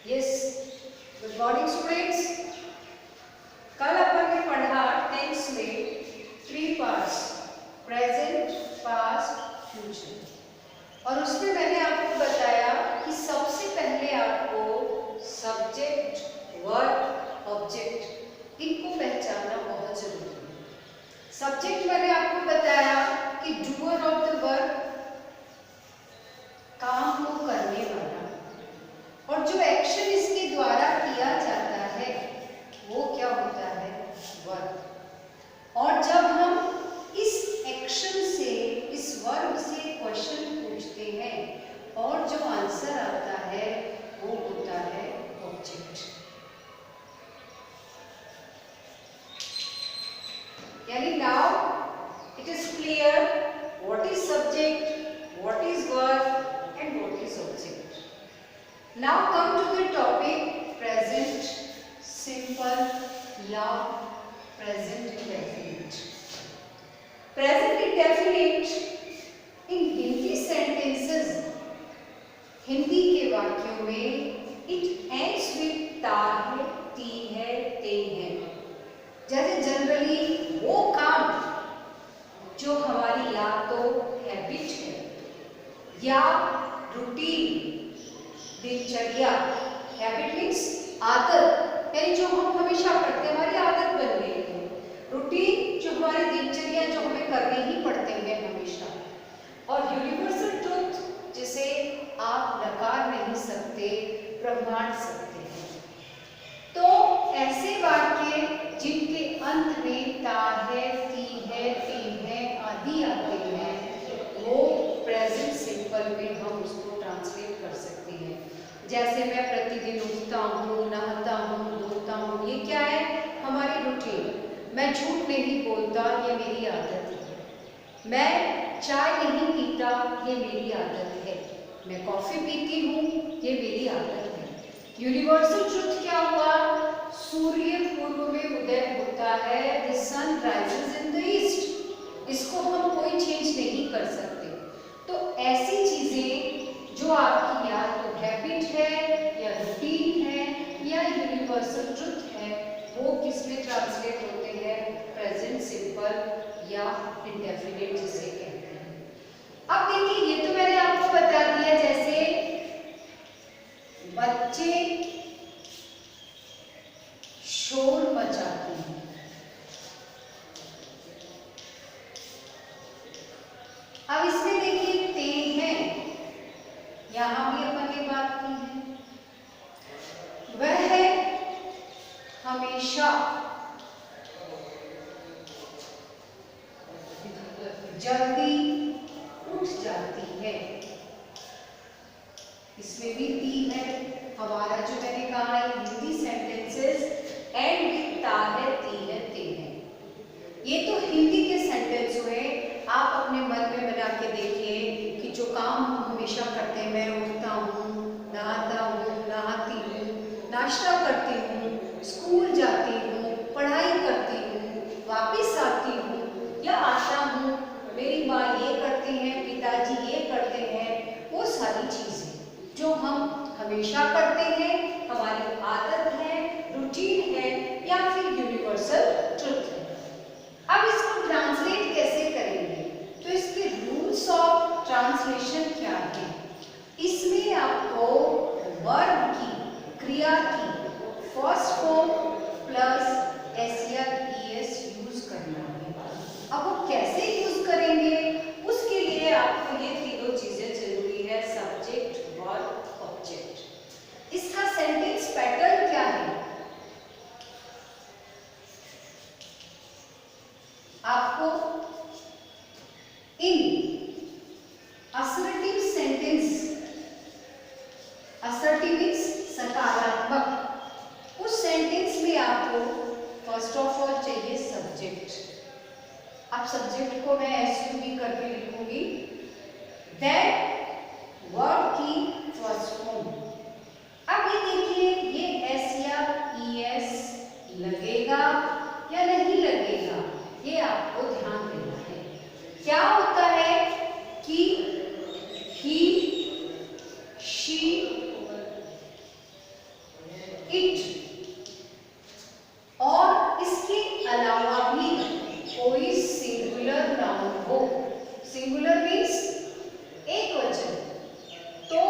Yes, good morning students. कल अपन ने पढ़ा टेंस में 3 पार्ट्स, प्रेजेंट, पास्ट, फ्यूचर। और उसमें मैंने आपको बताया कि सबसे पहले आपको सब्जेक्ट, वर्ब, ऑब्जेक्ट इनको पहचानना बहुत जरूरी है। सब्जेक्ट मैंने आपको बताया कि डूअर ऑफ द वर्क, काम को करने वाला, और जो एक्शन इसके द्वारा किया जाता है वो क्या होता है, वर्ब। और जब हम इस एक्शन से, इस वर्ब से क्वेश्चन पूछते हैं और जो आंसर आता है वो होता है ऑब्जेक्ट। यानी now it is clear what is subject, what is verb and what is object. Now come to the topic present simple या present indefinite. Present indefinite in Hindi sentences, Hindi के वाक्यों में it ends with ता है, ती है, ते है। जैसे जनरली वो काम जो हमारी या तो हैबिट है या रूटीन, दिनचर्या, हैबिट मीन्स आदत, यानी जो हम हमेशा करते हैं, हमारी आदत बन गई है। रूटीन जो हमारी दिनचर्या, जो हमें करने ही पड़ते हैं हमेशा। और यूनिवर्सल ट्रुथ जिसे आप नकार नहीं सकते, प्रमाण सकते हैं। तो ऐसे वाक्य जिनके अंत में ता है, ती है, ते है आदि आते हैं वो प्रेजेंट सिंपल में हम उसको ट्रांसलेट कर सकते हैं। जैसे मैं प्रतिदिन उठता हूँ, नहाता हूँ, धोता हूँ, ये क्या है, हमारी रूटीन। मैं झूठ नहीं बोलता, ये मेरी आदत है। मैं चाय नहीं पीता, ये मेरी आदत है। मैं कॉफी पीती हूँ, ये मेरी आदत है। यूनिवर्सल ट्रुथ क्या हुआ, सूर्य पूर्व में उदय होता है, the sun rises in the east. इसको हम कोई चेंज नहीं कर सकते। तो ऐसी चीजें जो आपकी या तो हैबिट है या रूटीन है या यूनिवर्सल ट्रुथ है, वो किस में ट्रांसलेट होते हैं, प्रेजेंट सिंपल या इंडेफिनिट जिसे कहते हैं। अब देखिए, ये तो मैंने आपको बता दिया, जैसे बच्चे शोर मचाते हैं। अब इसमें देखिए ते हैं, यहां भी अपन ने बात की है। वह हमेशा जल्दी उठ जाती है, इसमें भी ती है। हमारा जो मैंने कहा है हिंदी सेंटेंसेस एंड विद ता है, ती है, ते है। ये तो हिंदी के सेंटेंस हुए। आप अपने मन में बना के देखिए कि जो काम हम हमेशा करते हैं, मैं उठता हूँ, नहाता हूँ, नहाती हूँ, नाश्ता करती हूँ, स्कूल जाती हूँ, पढ़ाई करती हूँ, वापस आती हूँ या आता हूँ, मेरी माँ ये करती हैं, पिताजी ये करते हैं, वो सारी चीजें जो हम हमेशा करते हैं, हमारी आदत है, रूटीन है या फिर यूनिवर्सल ट्रुथ है। अब इसको ट्रांसलेट कैसे करेंगे, तो इसके रूल्स ऑफ ट्रांसलेशन क्या है। इसमें आपको वर्ब की, क्रिया की फर्स्ट फॉर्म प्लस एस या ईएस यूज करना है। अब वो कैसे यूज करेंगे, उसके लिए आपको ये तीनों चीजें जरूरी है, सब्जेक्ट, वर्ब, ऑब्जेक्ट। इसका सेंटेंस पैटर्न क्या है, आपको इन असर्टिव सेंटेंस, असर्टिव मीन्स सकारात्मक, उस सेंटेंस में आपको फर्स्ट ऑफ ऑल चाहिए सब्जेक्ट। अब सब्जेक्ट को मैं एसयूवी करके लिखूंगी, दैट वर्ब की फर्स्ट फॉर्म। अब ये देखिए, ये एस या ईएस लगेगा या नहीं लगेगा, ये आपको ध्यान देना है। क्या होता है कि ही, शी, इट। और इसके अलावा भी कोई सिंगुलर नाउन हो, सिंगुलर मीन्स एक वचन, तो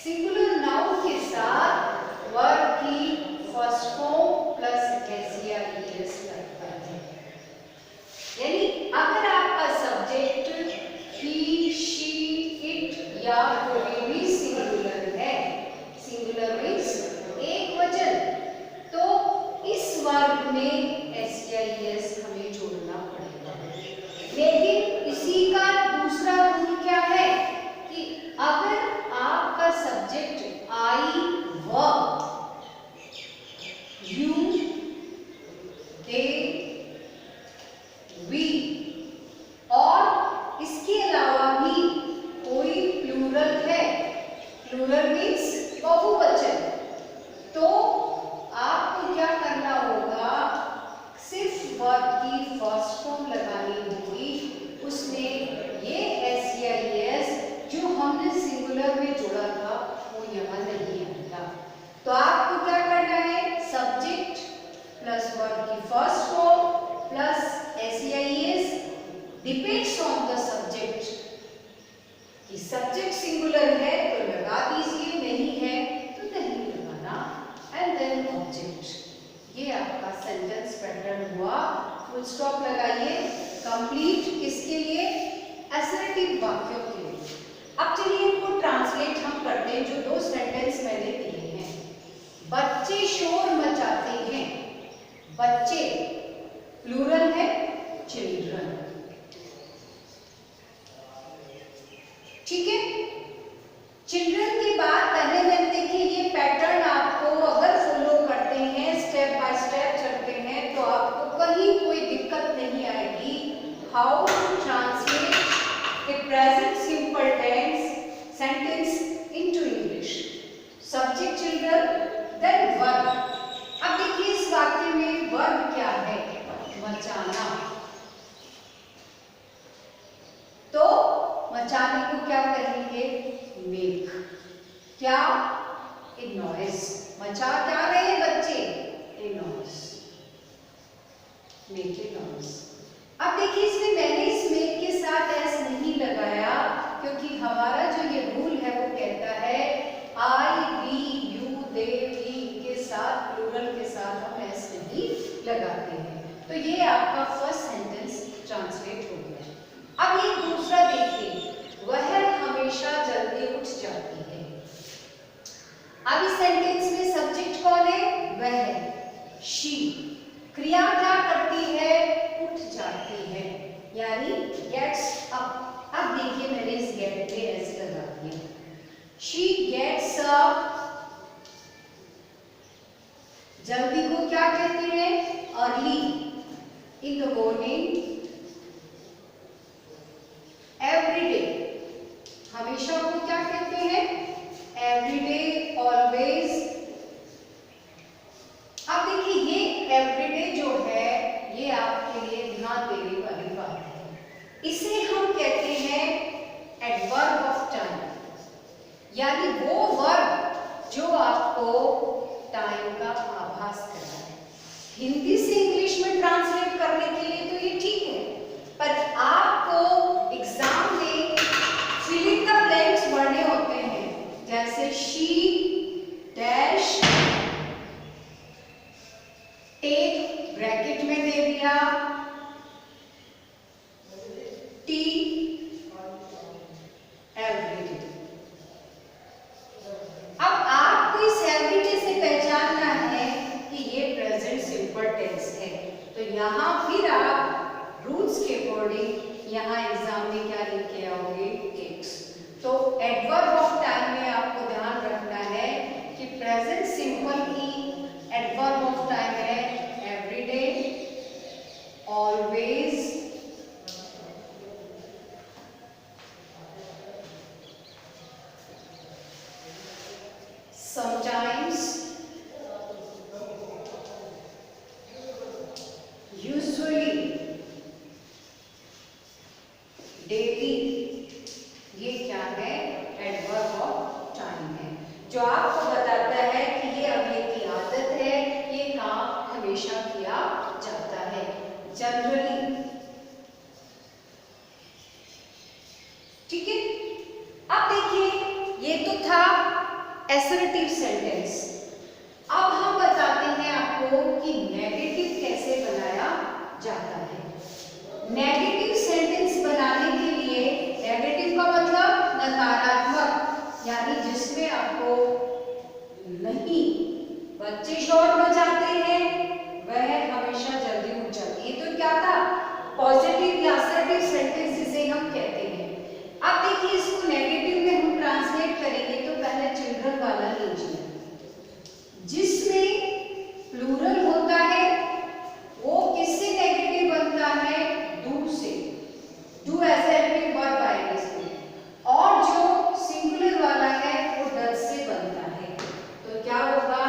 सिंगुलर नाउन के साथ वर्ब की फर्स्ट फॉर्म प्लस एस या ईएस लगता है। यानी अगर आपका सब्जेक्ट ही, शी, इट या कोई भी सिंगुलर है, सिंगुलर मीन्स एक वचन, तो इस वर्ग में एस या ईएस हमें जोड़ना पड़ेगा। लेकिन इसी का दूसरा रूल क्या है कि अगर आपका subject I, verb, you, they, we और इसके अलावा भी कोई प्लूरल है, प्लूरल मीन्स बहुवचन, तो आपको क्या करना होगा, सिर्फ वर्ब की फर्स्ट फॉर्म लगानी होगी, उसमें ये एस या एस जो हमने सिंगुलर में जोड़ा था वो यहाँ नहीं आएगा। तो आपको क्या करना है, सब्जेक्ट प्लस वर्ब की फर्स्ट फॉर्म प्लस एस या S depends on the subject. कि सब्जेक्ट सिंगुलर है तो लगा दीजिए, नहीं है तो नहीं लगाना, एंड देन ऑब्जेक्ट। ये आपका सेंटेंस पैटर्न हुआ। फुल स्टॉप लगाइए। कंप्लीट किसके लिए, असर्टिव वाक्यों के लिए। अब चलिए इनको ट्रांसलेट हम करते हैं, जो दो सेंटेंस मैंने दिए हैं। बच्चे शोर मचाते हैं, बच्चे प्लूरल है, चिल्ड्रन, ठीक है। चिल्ड्रन के बाद पहले मैंने देखिए ये पैटर्न आपको अगर फॉलो करते हैं, स्टेप बाय स्टेप चलते हैं, तो आपको कहीं कोई दिक्कत नहीं आएगी। How to translate a present simple tense sentence into English. Subject children, then verb. अब देखिए इस वाक्य में वर्ब क्या है, मचाना। तो मचाने को क्या कहेंगे, मेक। क्या, ए नॉइज। मचा क्या रहे हैं बच्चे, ए नॉइज, मेक ए नॉइज। अब देखिए इसमें मैंने इस मेक के साथ एस नहीं लगाया, क्योंकि हमारा जो ये रूल है वो कहता है आई, वी, यू, दे, वी के साथ, प्लूरल के साथ हम एस नहीं लगाते हैं। तो ये आपका फर्स्ट सेंटेंस ट्रांसलेट हो गया। अब ये दूसरा देखिए, वह हमेशा जल्दी उठ जाती है। अब इस सेंटेंस में सब्जेक्ट कौन है, वह है, शी। क्रिया क्या करती है, उठ जाती है, यानी गेट्स अप। अब देखिए मैंने इस गेट पे एस लगा दिया। She gets up. जल्दी को क्या कहते हैं, early, in the morning, everyday. हमेशा को क्या कहते हैं, एवरीडे, ऑलवेज। अब देखिए ये एवरीडे जो है ये आपके लिए ध्यान देने वाली बात है। इसे हम कहते हैं एडवर्ब ऑफ टाइम, यानी वो वर्ब जो आपको टाइम का आभास करता है। हिंदी से इंग्लिश में ट्रांसलेट करने के लिए तो ये ठीक है, पर आपको एग्जाम में फिल इन द ब्लैंक्स भरने होते हैं, जैसे शी डैश टेक ब्रैकेट में दे दिया, टी एवरीडे। अब आपको इस एवरीडे से पहचानना है कि ये प्रेजेंट सिंपल टेंस है, तो यहाँ फिर आप रूल्स के अकॉर्डिंग यहाँ एग्जाम में क्या लिख के आओगे, टेक्स। तो एडवर्ब ऑफ टाइम में आपको ध्यान रखना है कि प्रेजेंट सिंपल की एडवर्ब ऑफ टाइम है everyday, always, sometimes, usually, daily। ये क्या है, एडवर्ब ऑफ टाइम है, जो आपको बताता है कि ये assertive सेंटेंस। अब हम बताते हैं आपको कि नेगेटिव कैसे बनाया जाता है। नेगेटिव सेंटेंस बनाने के लिए, नेगेटिव का मतलब नकारात्मक, यानी जिसमें आपको नहीं, बच्चे शोर मचाते हैं वह हमेशा जल्दी उठ जाती है, तो क्या था, पॉजिटिव या असर्टिव सेंटेंस जिसे हम कहते हैं। अब देखिए इसको नेगेटिव में हम ट्रांसलेट करेंगे, तो पहले चिल्ड्रन वाला लीजिए, जिसमें प्लूरल होता है वो किससे नेगेटिव बनता है, डू से, डू एसर्टिव वर्ब आएगा इसमें, और जो सिंगुलर वाला है वो डज से बनता है, तो क्या होगा,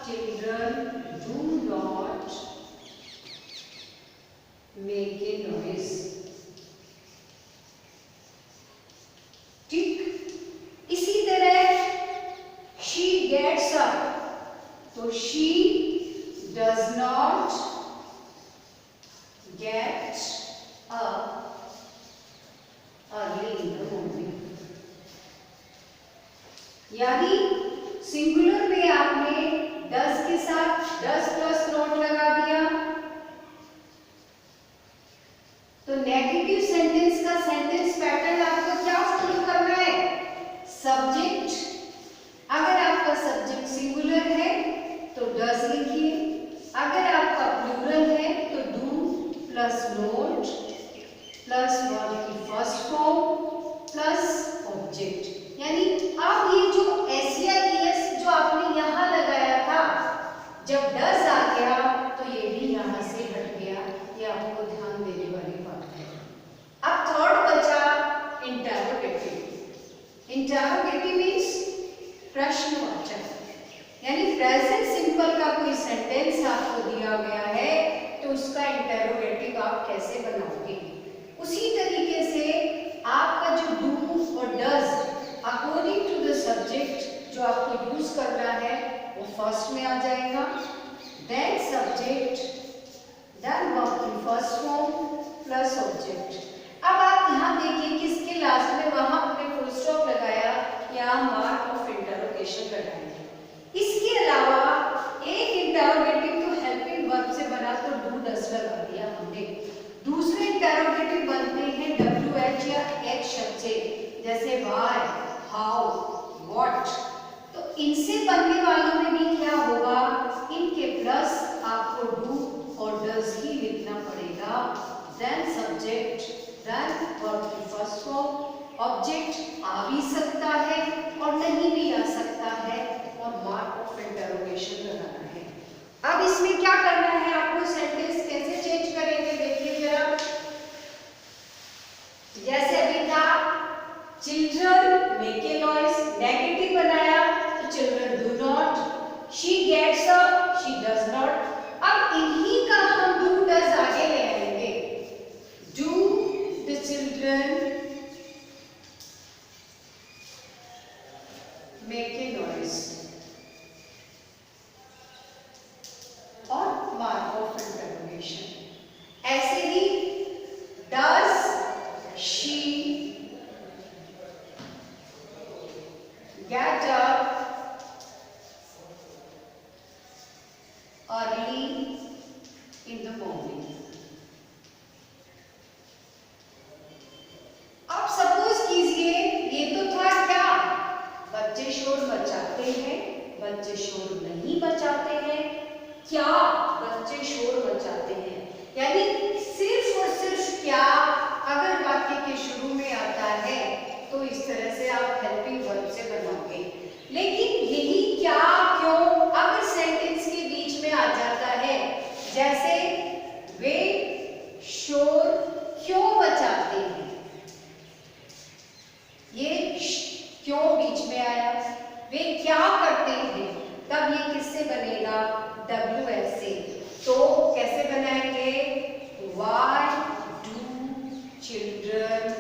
children do not make a noise. ठीक, इसी तरह शी गेट्स अप, तो she does not gate up early in the morning. यानी सिंगुलर में आपने डज के साथ डज प्लस नॉट लगा दिया, तो नेगेटिव सेंटेंस का सेंटेंस पैटर्न आपको क्या फॉलो करना है, सब्जेक्ट, अगर आपका सब्जेक्ट सिंगुलर है तो डज लिखिए, अगर आपका प्लूरल है तो do plus note plus verb की फर्स्ट फॉर्म प्लस ऑब्जेक्ट। यानी अब ये जो एस या ईएस जो आपने यहाँ लगाया था, जब डज आ गया तो ये भी यहाँ से हट गया, ये आपको ध्यान देने वाली बात है। अब थर्ड बचा इंटरोगेटिव। इंटरोगेटिव मीन्स प्रश्नवाचक, यानी प्रेजेंट सिंपल का कोई सेंटेंस आपको दिया गया है तो उसका इंटरोगेटिव आप कैसे बनाओगे। उसी तरीके से आपका जो डू और does according to the subject जो आपको यूज करना है वो फर्स्ट में आ जाएगा, देन सब्जेक्ट, देन वर्ब की फर्स्ट फॉर्म प्लस ऑब्जेक्ट। अब आप यहाँ देखिए किसके लास्ट में वहां आपने फुल स्टॉप लगाया या मार्क ऑफ इंटरोगेशन लगाया। इसके अलावा एक इंटरोगेटिव तो हेल्पिंग वर्ब से बना तो डू डज लगा दिया हमने, दूसरे इंटरोगेटिव बनते हैं डब्ल्यू एच या एच शब्द से, जैसे व्हाई, हाउ, व्हाट, तो इनसे बनने वालों में भी क्या होगा, इनके प्लस आपको डू और डज ही लिखना पड़ेगा, देन सब्जेक्ट, देन वर्ब की फर्स्ट फॉर्म, ऑब्जेक्ट आ भी सकता है और नहीं भी आ सकता है, और मार्क ऑफ इंटरोगेशन लगाना है। अब इसमें क्या करना है आपको, सेंटेंस कैसे चेंज करेंगे देखिए जरा, जैसे अभी था children make a noise, negative बनाया तो children do not, she gets up, she does not. अब इन्हीं का हम डू डज आगे ले आएंगे, do the children make a noise और मार्क ऑफ इंटरोगेशन। ऐसे ही does she get up early in the morning. आप सपोज कीजिए ये तो था क्या, बच्चे शोर मचाते हैं, बच्चे शोर नहीं मचाते हैं, क्या बच्चे शोर मचाते हैं, यानी सिर्फ और सिर्फ क्या अगर वाक्य के शुरू में आता है तो इस तरह से आप हेल्पिंग वर्ब से बनाओगे। लेकिन यही क्या क्यों अगर सेंटेंस के बीच में आ जाता है, जैसे वे शोर क्यों मचाते हैं, ये क्यों बीच में आया, वे क्या करते हैं, तब ये किससे बनेगा, WH से। तो कैसे बनाएंगे, Why do children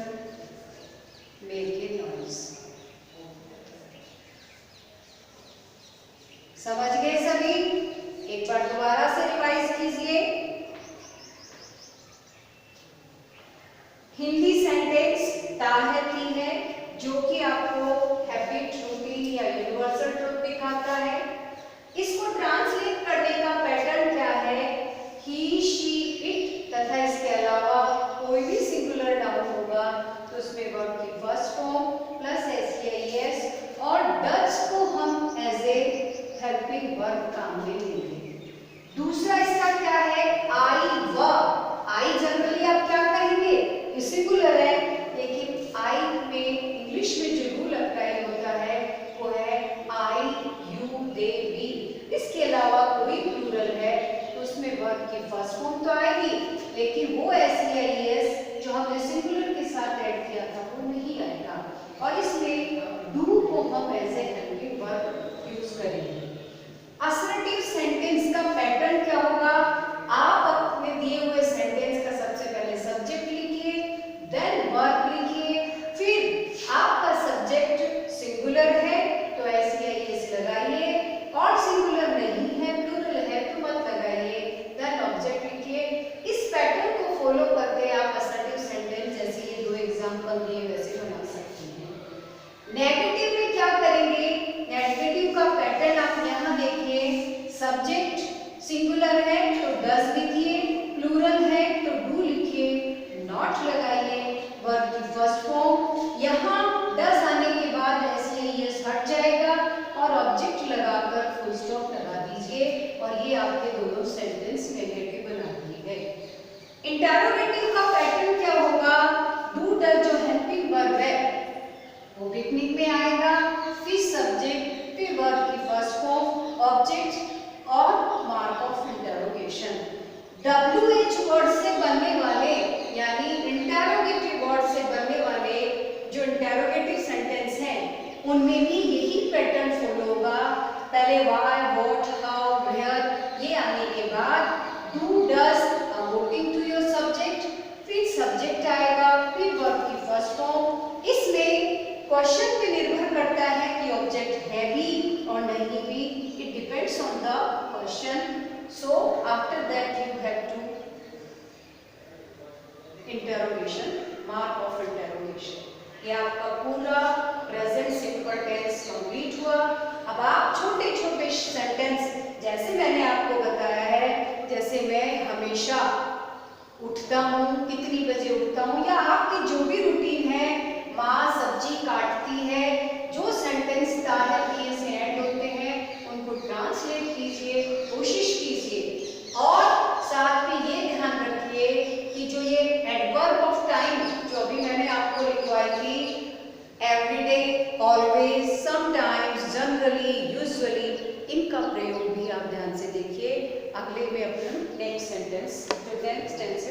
make a noise? समझ गए सभी? एक बार दोबारा से रिवाइज कीजिए। हिंदी सेंटेंस ताहती है जो कि आपको हैबिट, रूटीन या यूनिवर्सल काम में लेंगे। दूसरा इसका क्या है, आई व। आई जनरली आप क्या कहेंगे, ये सिंगुलर है, लेकिन आई में इंग्लिश में जो रूल अप्लाई होता है वो है आई यू दे वी। इसके अलावा कोई प्लूरल है तो उसमें वर्ब की फर्स्ट फॉर्म तो आएगी, लेकिन वो एस जो हमने सिंगुलर के साथ ऐड किया था वो नहीं आएगा। और इसमें डू को हम as a helping verb use करेंगे। असर्टिव सेंटेंस का पैटर्न क्या होगा, आप अपने दिए हुए सेंटेंस का सबसे पहले सब्जेक्ट लिखिए, देन वर्ब लिखिए, फिर आपका सब्जेक्ट सिंगुलर है तो एस लगाइए, और सिंगुलर नहीं है प्लूरल है तो मत लगाइए, देन ऑब्जेक्ट लिखिए। इस पैटर्न को फॉलो करके आप असर्टिव सेंटेंस जैसे ये दो एग्जांपल दिए वैसे बना सकते हैं। नेगेटिव में क्या करेंगे, नेगेटिव का पैटर्न आप यहाँ देखिए, सब्जेक्ट सिंगुलर है तो डज लिखिए, प्लूरल है तो डू लिखिए, नॉट लगाइए, वर्ब की फर्स्ट फॉर्म, यहाँ डज आने के बाद एस हट जाएगा और ऑब्जेक्ट लगाकर फुल स्टॉप लगा दीजिए, और ये आपके दोनों सेंटेंस नेगेटिव बना दिए गए। इंटरोगेटिव का पैटर्न क्या होगा, डू डज जो हेल्पिंग वर्ब है वो बिगनिंग में आएगा, फिर सब्जेक्ट, फिर वर्ब की फर्स्ट फॉर्म, ऑब्जेक्ट और mark of interrogation. WH word से बनने वाले यानी इंटरोगेटिव वर्ड से बनने वाले जो इंटरोगेटिव सेंटेंस हैं उनमें भी यही पैटर्न फॉलो होगा। पहले व्हाई, व्हाट, हाउ, वेयर ये आने के बाद do does according to your subject, फिर सब्जेक्ट आएगा, फिर वर्ब की फर्स्ट फॉर्म। इसमें क्वेश्चन पे निर्भर करता है कि ऑब्जेक्ट है भी और नहीं भी, it depends on the question. So after that you have to interrogation, mark of interrogation. ये आपका पूरा प्रेजेंट सिंपल टेंस कंप्लीट हुआ। अब आप छोटे छोटे सेंटेंस जैसे मैंने आपको बताया है, जैसे मैं हमेशा उठता हूँ, कितनी बजे उठता हूँ, या आपकी जो भी रूटीन है, माँ सब्जी काटती है, जो सेंटेंस ता है पी से एंड होते हैं उनको ट्रांसलेट कीजिए, कोशिश कीजिए, और साथ में ये ध्यान रखिए कि जो ये एडवर्ब ऑफ टाइम जो अभी मैंने आपको लिखवाई थी, everyday, always, sometimes, generally, usually, इनका प्रयोग भी आप ध्यान से देखिए। अगले में अपना नेक्स्ट सेंटेंस जो नेक्स्ट टेंस